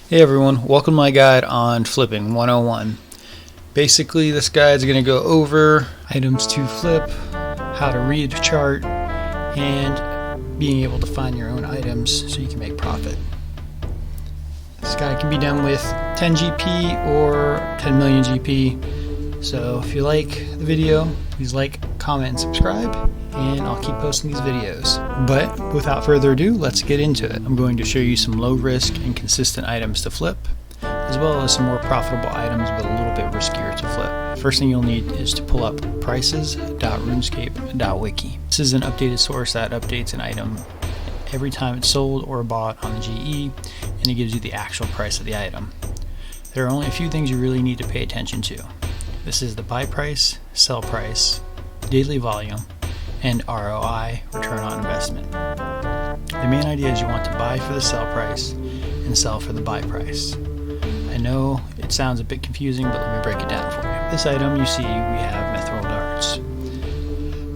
Hey everyone, welcome to my guide on flipping 101. Basically, this guide is going to go over items to flip, how to read a chart, and being able to find your own items so you can make profit. This guide can be done with 10 GP or 10 million GP. So if you like the video, please like, comment, and subscribe, and I'll keep posting these videos. But without further ado, let's get into it. I'm going to show you some low risk and consistent items to flip, as well as some more profitable items but a little bit riskier to flip. First thing you'll need is to pull up prices.runescape.wiki. This is an updated source that updates an item every time it's sold or bought on the GE, and it gives you the actual price of the item. There are only a few things you really need to pay attention to. This is the buy price, sell price, daily volume, and ROI, return on investment. The main idea is you want to buy for the sell price and sell for the buy price. I know it sounds a bit confusing, but let me break it down for you. This item you see, we have mithril darts.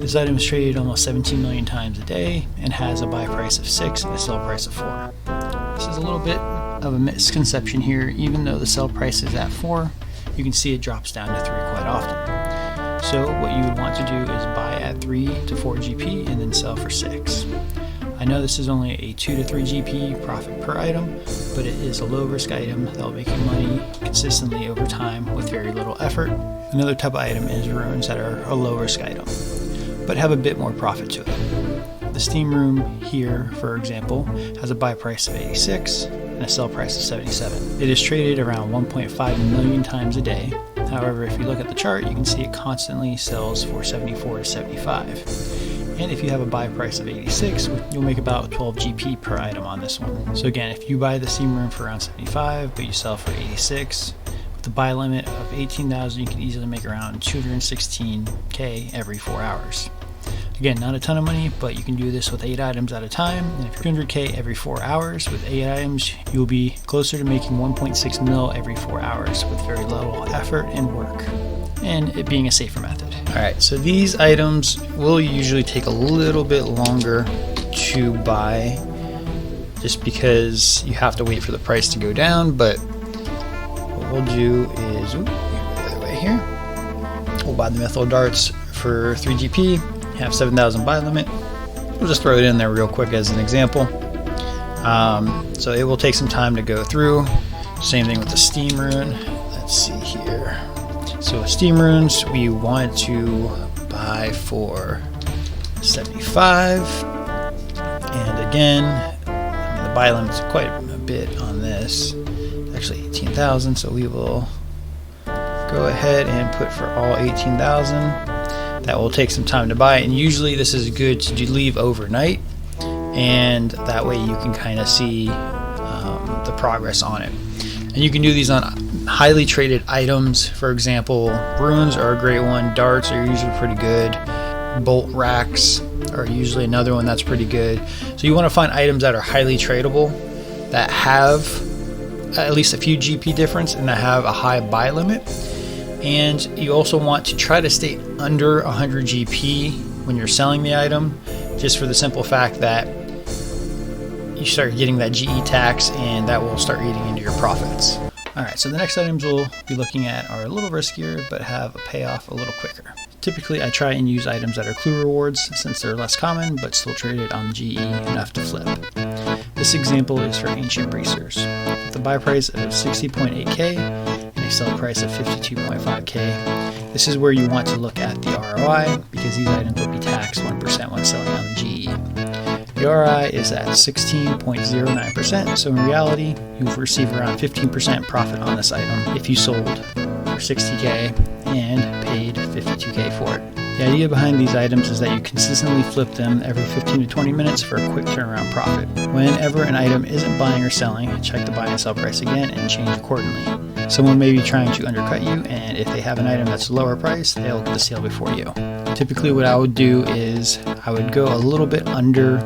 This item is traded almost 17 million times a day and has a buy price of 6 and a sell price of 4. This is a little bit of a misconception here. Even though the sell price is at 4, you can see it drops down to 3 quite often. So what you would want to do is buy at 3 to 4 GP and then sell for 6. I know this is only a 2 to 3 GP profit per item, but it is a low risk item that will make you money consistently over time with very little effort. Another type of item is runes that are a low risk item, but have a bit more profit to it. The steam room here, for example, has a buy price of 86 and a sell price of 77. It is traded around 1.5 million times a day. However, if you look at the chart, you can see it constantly sells for 74 to 75. And if you have a buy price of 86, you'll make about 12 GP per item on this one. So again, if you buy the steam room for around 75, but you sell for 86, with the buy limit of 18,000, you can easily make around 216K every 4 hours. Again, not a ton of money, but you can do this with 8 items at a time. And if you're 200K every 4 hours with 8 items, you'll be closer to making 1.6 mil every 4 hours with very little effort and work, and it being a safer method. Alright, so these items will usually take a little bit longer to buy just because you have to wait for the price to go down, but what we'll do is, the other way here, we'll buy the mithril darts for 3 GP. Have 7,000 buy limit. We'll just throw it in there real quick as an example. So it will take some time to go through. Same thing with the steam rune. Let's see here. So steam runes, we want to buy for 75. And again, the buy limit's quite a bit on this. Actually 18,000. So we will go ahead and put for all 18,000. That will take some time to buy, and usually this is good to leave overnight, and that way you can kind of see the progress on it. And you can do these on highly traded items. For example, runes are a great one, darts are usually pretty good, bolt racks are usually another one that's pretty good. So you want to find items that are highly tradable, that have at least a few GP difference, and that have a high buy limit. And you also want to try to stay under 100 GP when you're selling the item, just for the simple fact that you start getting that GE tax, and that will start eating into your profits. Alright, so the next items we'll be looking at are a little riskier but have a payoff a little quicker. Typically I try and use items that are clue rewards since they're less common but still traded on GE enough to flip. This example is for ancient bracers. With a buy price of 60.8K and a sell price of 52.5K, this is where you want to look at the ROI, because these items will be taxed 1% when selling on the GE. The ROI is at 16.09%, so in reality, you'll receive around 15% profit on this item if you sold for 60K and paid 52K for it. The idea behind these items is that you consistently flip them every 15 to 20 minutes for a quick turnaround profit. Whenever an item isn't buying or selling, check the buy and sell price again and change accordingly. Someone may be trying to undercut you, and if they have an item that's lower price, they'll get the sale before you. Typically what I would do is I would go a little bit under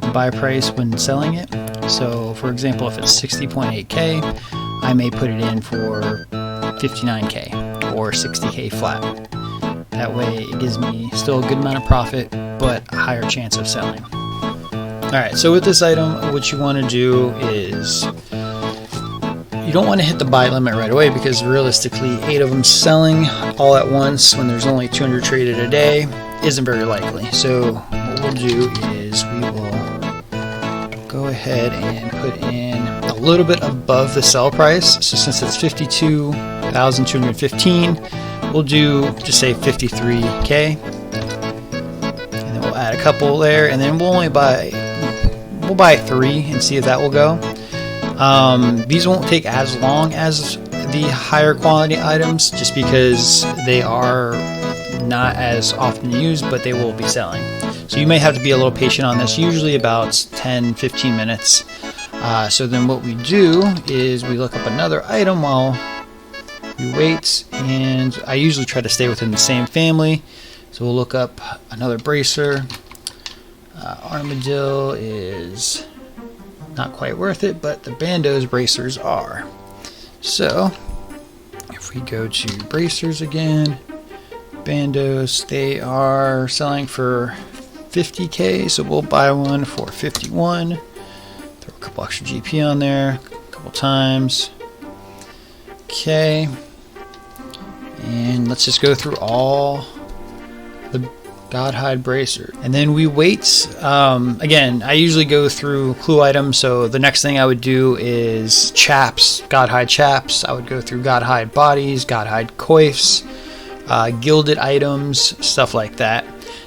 the buy price when selling it. So for example, if it's 60.8K, I may put it in for 59K or 60K flat. That way it gives me still a good amount of profit, but a higher chance of selling. Alright, so with this item, what you want to do is don't want to hit the buy limit right away because realistically 8 of them selling all at once when there's only 200 traded a day isn't very likely. So what we'll do is we will go ahead and put in a little bit above the sell price. So since it's 52,215, we'll do just say 53K, and then we'll add a couple there, and then we'll buy 3 and see if that will go. These won't take as long as the higher quality items just because they are not as often used, but they will be selling. So you may have to be a little patient on this, usually about 10-15 minutes. So then what we do is we look up another item while we wait, and I usually try to stay within the same family. So we'll look up another bracer. Armadillo is not quite worth it, but the Bandos bracers are. So if we go to bracers again, Bandos, they are selling for 50K, so we'll buy one for 51. Throw a couple extra GP on there, a couple times. Okay, and let's just go through all the Godhide bracer, and then we wait. Again, I usually go through clue items, so the next thing I would do is chaps, Godhide chaps. I would go through Godhide bodies, Godhide coifs, gilded items, stuff like that.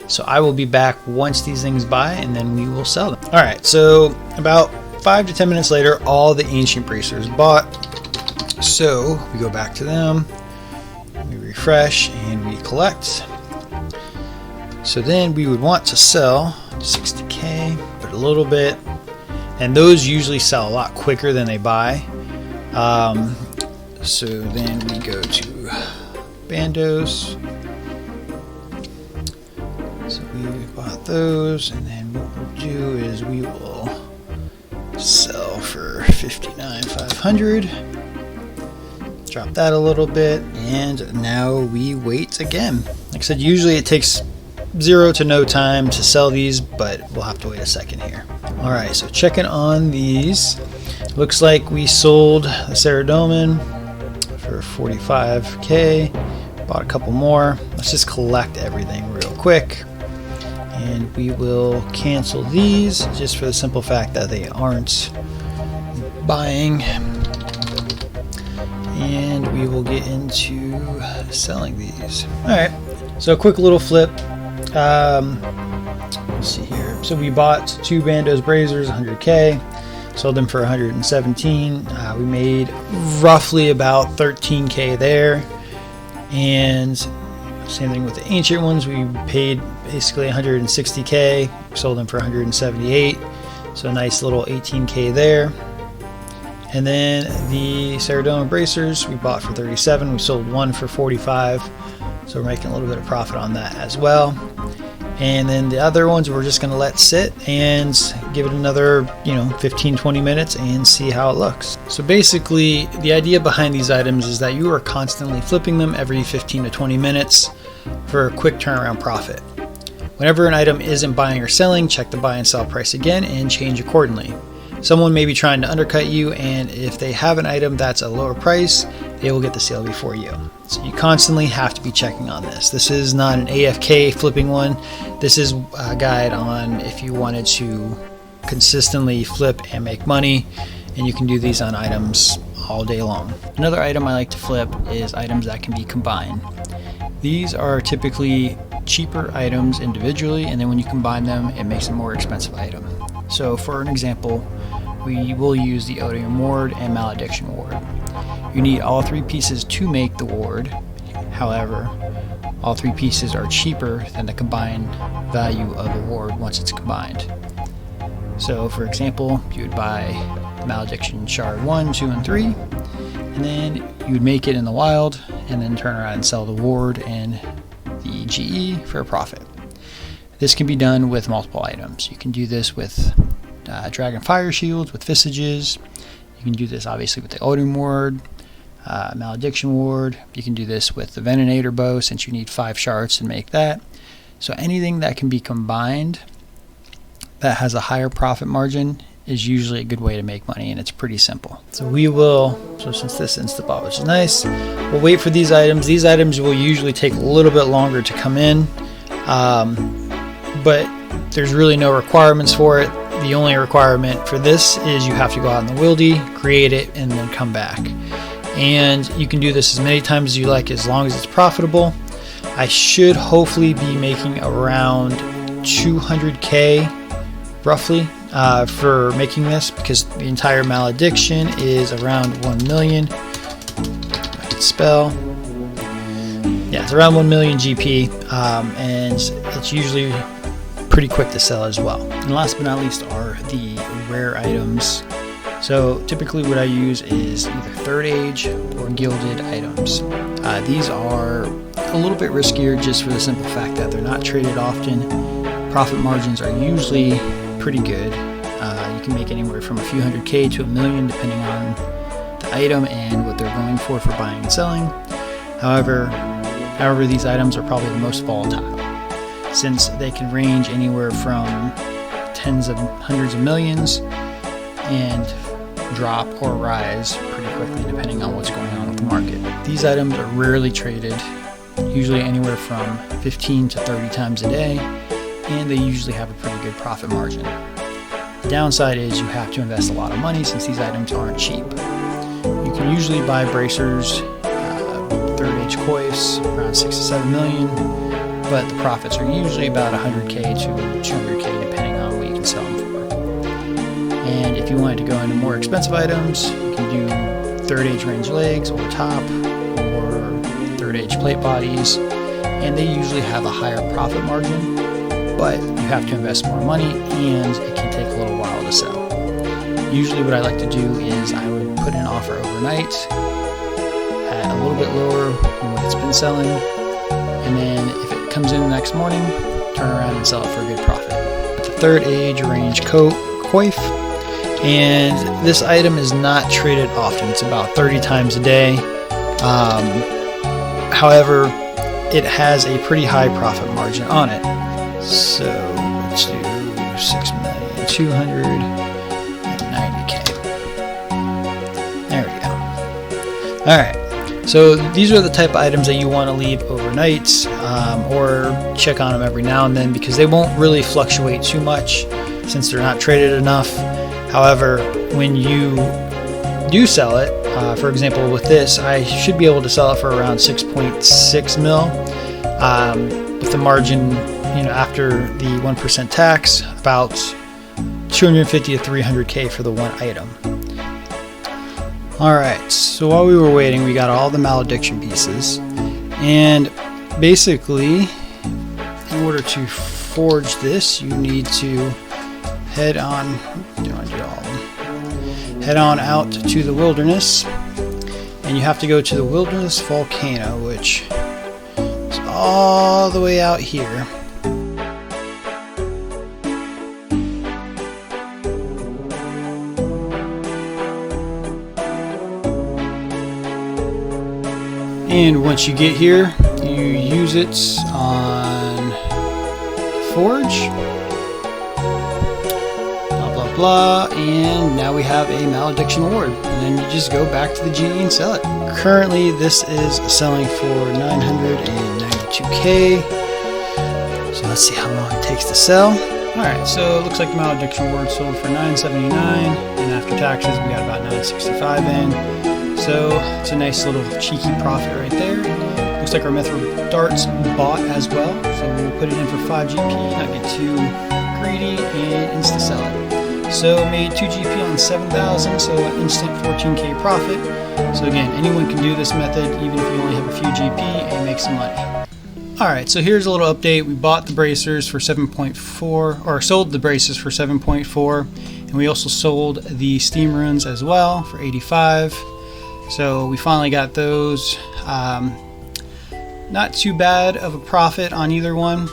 So I will be back once these things buy, and then we will sell them. Alright, so about 5 to 10 minutes later, all the ancient bracers bought. So we go back to them, we refresh, and we collect. So then we would want to sell 60K, but a little bit, and those usually sell a lot quicker than they buy. So then we go to Bandos. So we bought those, and then what we'll do is we will sell for 59,500. Drop that a little bit, and now we wait again. Like I said, usually it takes 0 to no time to sell these, but we'll have to wait a second here. Alright, so checking on these. Looks like we sold the Ceradomin for 45K. Bought a couple more. Let's just collect everything real quick. And we will cancel these just for the simple fact that they aren't buying. And we will get into selling these. Alright, so a quick little flip. Let's see here. So we bought 2 Bandos Brazers, 100K, sold them for 117. We made roughly about 13K there, and same thing with the ancient ones. We paid basically 160K, sold them for 178, so a nice little 18K there. And then the Ceradoma bracers we bought for 37. We sold one for 45, so we're making a little bit of profit on that as well. And then the other ones we're just going to let sit and give it another 15-20 minutes and see how it looks. So basically the idea behind these items is that you are constantly flipping them every 15 to 20 minutes for a quick turnaround profit. Whenever an item isn't buying or selling, check the buy and sell price again and change accordingly. Someone may be trying to undercut you, and if they have an item that's a lower price, they will get the sale before you. So you constantly have to be checking on this. This is not an AFK flipping one. This is a guide on if you wanted to consistently flip and make money, and you can do these on items all day long. Another item I like to flip is items that can be combined. These are typically cheaper items individually, and then when you combine them, it makes a more expensive item. So for an example, we will use the Odium Ward and Malediction Ward. You need all 3 pieces to make the ward. However, all 3 pieces are cheaper than the combined value of the ward once it's combined. So for example, you would buy Malediction Shard 1, 2, and 3, and then you would make it in the wild and then turn around and sell the ward and the GE for a profit. This can be done with multiple items. You can do this with Dragon Fire Shields, with Visages. You can do this obviously with the Odium Ward, Malediction Ward. You can do this with the Venenator Bow since you need 5 shards to make that. So anything that can be combined that has a higher profit margin is usually a good way to make money, and it's pretty simple. So we will, so since this instant bot, which is nice, we'll wait for these items. These items will usually take a little bit longer to come in, but there's really no requirements for it. The only requirement for this is you have to go out in the wildy, create it, and then come back. And you can do this as many times as you like, as long as it's profitable. I should hopefully be making around 200k roughly for making this, because the entire malediction is around 1 million. I can spell. Yeah, it's around 1 million GP, and it's usually pretty quick to sell as well. And last but not least are the rare items. So typically what I use is either third age or gilded items. These are a little bit riskier just for the simple fact that they're not traded often. Profit margins are usually pretty good. You can make anywhere from a few hundred K to $1 million depending on the item and what they're going for buying and selling. However, these items are probably the most volatile, since they can range anywhere from tens of hundreds of millions and drop or rise pretty quickly depending on what's going on with the market. These items are rarely traded, usually anywhere from 15 to 30 times a day, and they usually have a pretty good profit margin. The downside is you have to invest a lot of money since these items aren't cheap. You can usually buy bracers, third age coifs, around 6 to 7 million, but the profits are usually about 100k to 200k depending on what you can sell them for. And if you wanted to go into more expensive items, you can do third age range legs or top, or third age plate bodies, and they usually have a higher profit margin, but you have to invest more money and it can take a little while to sell. Usually what I like to do is I would put an offer overnight at a little bit lower than what it's been selling, and then if it comes in the next morning, turn around and sell it for a good profit. The third age range coif, and this item is not traded often. It's about 30 times a day. However, it has a pretty high profit margin on it. So let's do 6,290k. There we go. Alright, so these are the type of items that you want to leave overnight, or check on them every now and then, because they won't really fluctuate too much since they're not traded enough. However, when you do sell it, for example with this, I should be able to sell it for around 6.6 mil, with the margin, after the 1% tax, about 250 to 300k for the one item. Alright, so while we were waiting, we got all the malediction pieces, and basically in order to forge this, you need to head on out to the wilderness, and you have to go to the wilderness volcano, which is all the way out here. And once you get here, you use it on forge, blah blah blah, and now we have a malediction award, and then you just go back to the GE and sell it. Currently this is selling for 992k, so let's see how long it takes to sell. Alright, so it looks like the malediction award sold for 979, and after taxes we got about 965 in. So it's a nice little cheeky profit right there. Looks like our mithril darts bought as well, so we'll put it in for 5 GP, not get too greedy, and insta sell it. So made 2 GP on 7,000, so an instant 14k profit. So again, anyone can do this method, even if you only have a few GP, and make some money. Alright, so here's a little update. We bought the bracers for 7.4, or sold the braces for 7.4, and we also sold the steam runes as well for 85. So we finally got those. Not too bad of a profit on either one.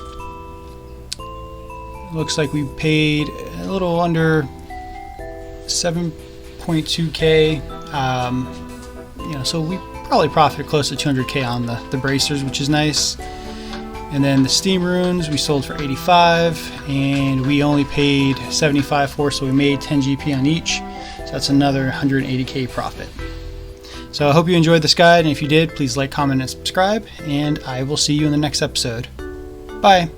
Looks like we paid a little under 7.2k. So we probably profited close to 200k on the bracers, which is nice. And then the Steam runes we sold for 85, and we only paid 75 for, so we made 10 GP on each. So that's another 180k profit. So I hope you enjoyed this guide, and if you did, please like, comment, and subscribe, and I will see you in the next episode. Bye!